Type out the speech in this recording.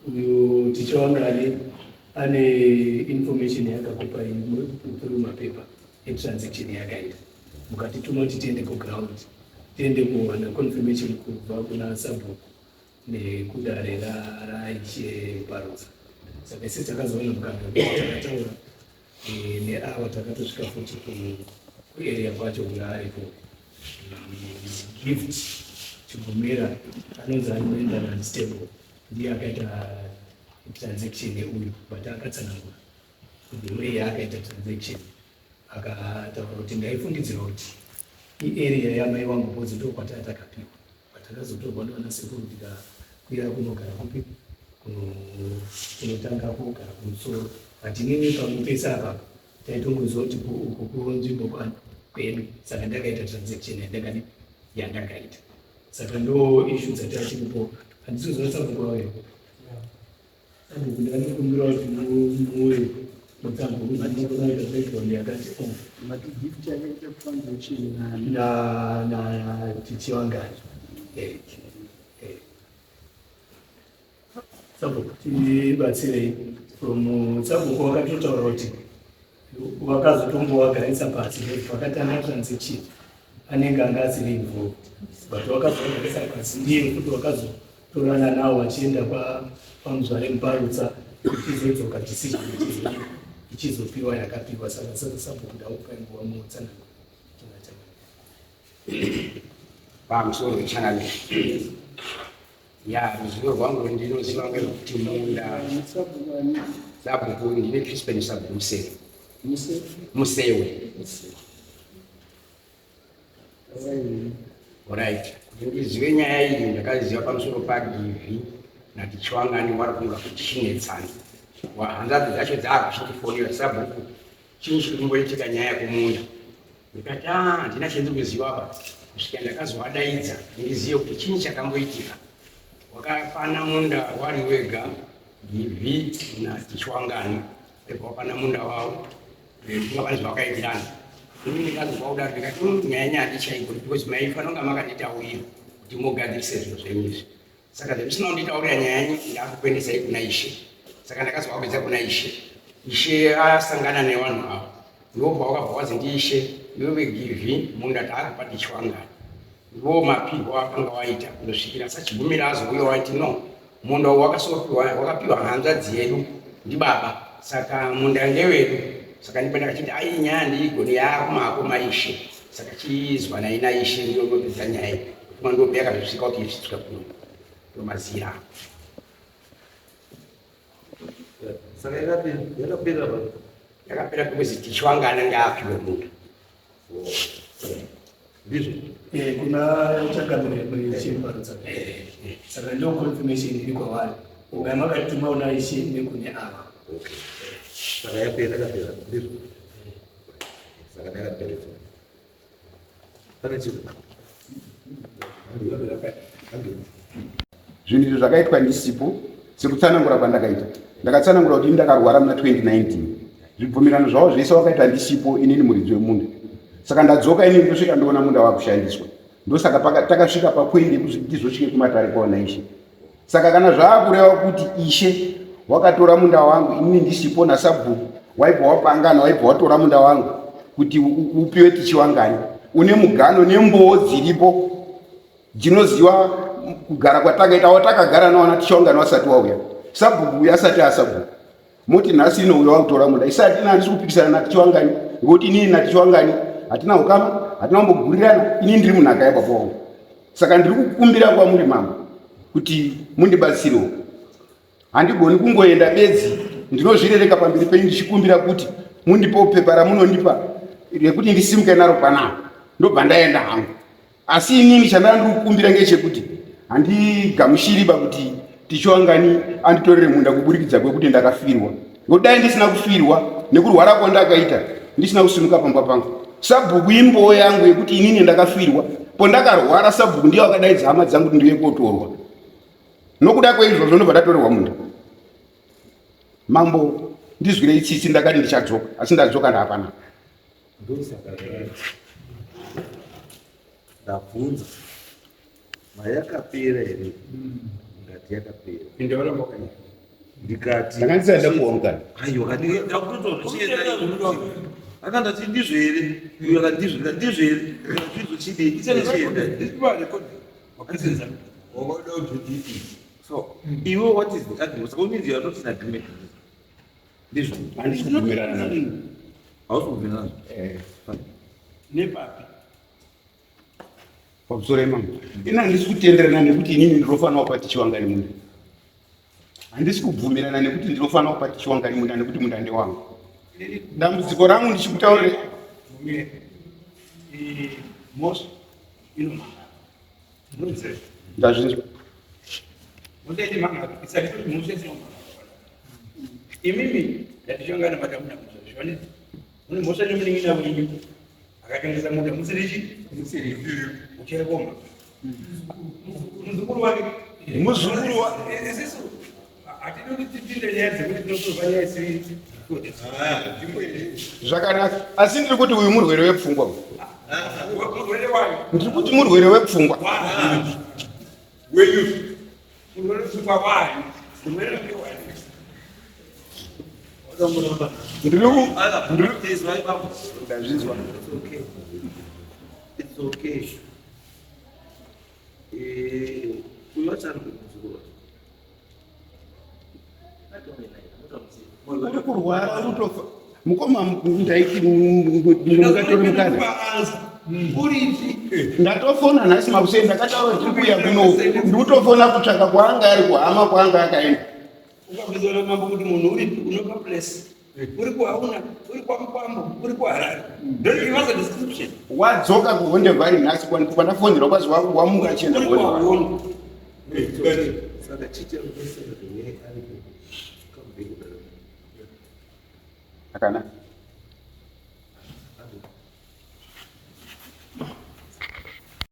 uyu ticha wangani ane information yakakupa through mapepa etransaction yakaita mukatituma kuti tiende kuground tiende kuwana confirmation kubva kuna sabhuku nekudare raiche Barutsa. Saka isi takazoona mukana takataura neava takatosvika futi kuarea kwacho kungaaripo gift chigumira anonzi anoenda nastable ndiye akaita transaction yeuyu but akatsanangura kuti way yaakaita transaction akataura kuti ndaifungidzira kuti iarea yamai vangu bhodzi ndo kwatanga takapiwa patakazotorwa ndovana sekuru tikakwira kunogara kupi kunotanga kugara kumusoro but inini pamupesa apapo taitongoziva kuti uku kunzvimbo kwedu saka ndakaita transaction yandakaita saka ndo issue dzatachiripo handisizoona sabhuku wayo sabhuku ndandikumbira kuti muwe mutambo unaita background yakati na tichiwangani sabhuku tibatsirei from sabhuku wakatotaura kuti wakazotombowagaisa pasi wakatanga transaction anenge anga asiri involved but wakazovagaisa pasi ndiye kuti wakazotorana nawo wachienda pamuzvare muBarutsa ichizodzoka decision ichizopiwa yakapiwa saka sabhuku ndaupai nguva muutsanana pamusoro wechanel ya ruzivo rwangu ndinoziva ngekuti munda sabhuku ndine crispin sabhuku musewe alright kuti ndizive nyaya iyi ndakaziva pamusoro paDV natichiwangani wari kunga kuti chinetsana hanzvadzi dzacho dzaakuchitifonera sabhuku chinyi chiri kumboitika nyaya kumunda ndikati handina chenzi kuziva apa kusvika ndakazovadaidza ndizive kuti chinyi chakamboitika wakapana munda wari wega DV natichiwangani wapana munda wavo vanhu vakaitirana ini ndikazobva kudaro ndikati nyaya handichaigoni because maifana kunga makanditaurira kuti mugadzirise zvinhu zvenyizvi saka zvemusina kunditaurira nyaya yanyu ndakukwendesai kuna Ishe saka ndakazovakwedza kuna Ishe asangana nevanhu avo ndobva wakabva wazi ndiIshe iwe DV munda taakupa tichiwangani ivo mapirwo akanga waita kundosvikira sachigumira azouya waiti no munda wakapiwa hanzvadzi yedu ndibaba saka munda ndewedu saka ndipo ndakachiti ai nyaya ndigoni yakumako maIshe saka chizwa naina Ishe ndinopedza nyaya kuma ndope yakazosvika kuti isvika kuno ndomazira saka yakapera because tichiwangana ndaapiwe munda ndizvo kuna changamire cheBarutsa saka ndo confirmation iri kwavari ukai makatuma una Ishe nekune ava saka yapera ndizvo saka ndakapera pane chiro zvinhu izvo zvakaitwa ndisipo sekutsanangura kwandakaita ndakatsanangura kuti ndakarwara muna 2019 zvibvumirano zvavo zvese wakaita ndisipo inini muridzi wemunda saka ndadzoka inini ndosvika ndoona munda wakushandiswa ndosaka takasvika papoindi yekuti ndizosvike kumatare kwaona Ishe saka kana zvaakureva kuti Ishe wakatora munda wangu inini ndisipo nasabhuku waibva wapangana waibva watora munda wangu kuti upiwe tichiwangani une mugano nemboo dziripo dzinoziva kugara kwatakaita watakagara nawana tichiwangani wasati wauya sabhuku uyu asati asabhuku moti nhasi ino uyo wakutora munda isati handisi kupikisana natichiwangani ngokuti inini natichiwangani hatina ukama hatina kumbogurirana inini ndiri munhaka yababa wangu saka ndiri kukumbira kwamuri mama kuti mundibatsirewo handigoni kungoenda bedzi ndinozvirereka pamberi penyu ndichikumbira kuti mundipewo pepa ramunondipa rekuti ndisimuke naro panapa ndobva ndaenda hangu asi inini chandandiri kukumbira ngechekuti handigamushiriba kuti tichiwangani anditorere munda kuburikidza kwekuti ndakafirwa ngodai ndisina kufirwa nekurwara kwandakaita ndisina kusimuka pamba pangu sabhuku imboo yangu yekuti inini ndakafirwa pondakarwara sabhuku ndiye wakadaidza hama dzangu kuti ndiye kotorwa nokuda kweizvozvo ndobva ndatorerwa munda mambo ndizwirei tsitsi ndakati ndichadzoka asi ndadzoka ndaapanapa ndosaka ndabvunza mayakapera here ngati yakapera ndinoona mokanya ndikati ndakandisaenda kuomukana aiwa ndakutotochienda akandati ndizvo here uyo akandizvo ndizvo here ndizvo chidii chienda so iwe what is the argument saka uninzi you are not in agreement ndizvo handisi kubvumirana nazvo hausi kubvumirana nazvo nepapi pamusoro emama ini handisi kutenderana nekuti inini ndinofanira kupa tichiwangani munda handisi kubvumirana nekuti ndinofanira kupa tichiwangani munda nekuti munda ndewangu dambudziko rangu ndichikutaurira most ndazvinzwa musaiti manga isati kuti musese imimi yatichangana matamuna kuzozvone mune mhosva nemuningina wenyu akatengesa munda musirichi uchaikoma muzukuru wake muzukuru isisu hatidi kuti tipinde nyaya dzekuti tinozova nyaya isiri zvakanaka asi ndiri kuti uyu murwere wepfungwa murwere wayo ndiri kuti murwere wepfungwa wenyu murwere wepfungwa wayo murwere wayo ndazvinzwa it's okay uyachari muzukuru uri kurwara utofa mukoma ndaiti ndingatori mukana ndatofona nhasi makusei ndakataura tiri kuuya kuno ndikutofona kutsvaka kwaanga ari kuhama kwaanga akaenda ukabvizora mambo kuti munhu uri unopa place uri kuhauna uri kwamukwambo uri kuharare don't give us a description wadzoka kuhondevhari nhasi kwandafonera kwazi wamuka achienda kuhondevhari saka chicha akanaka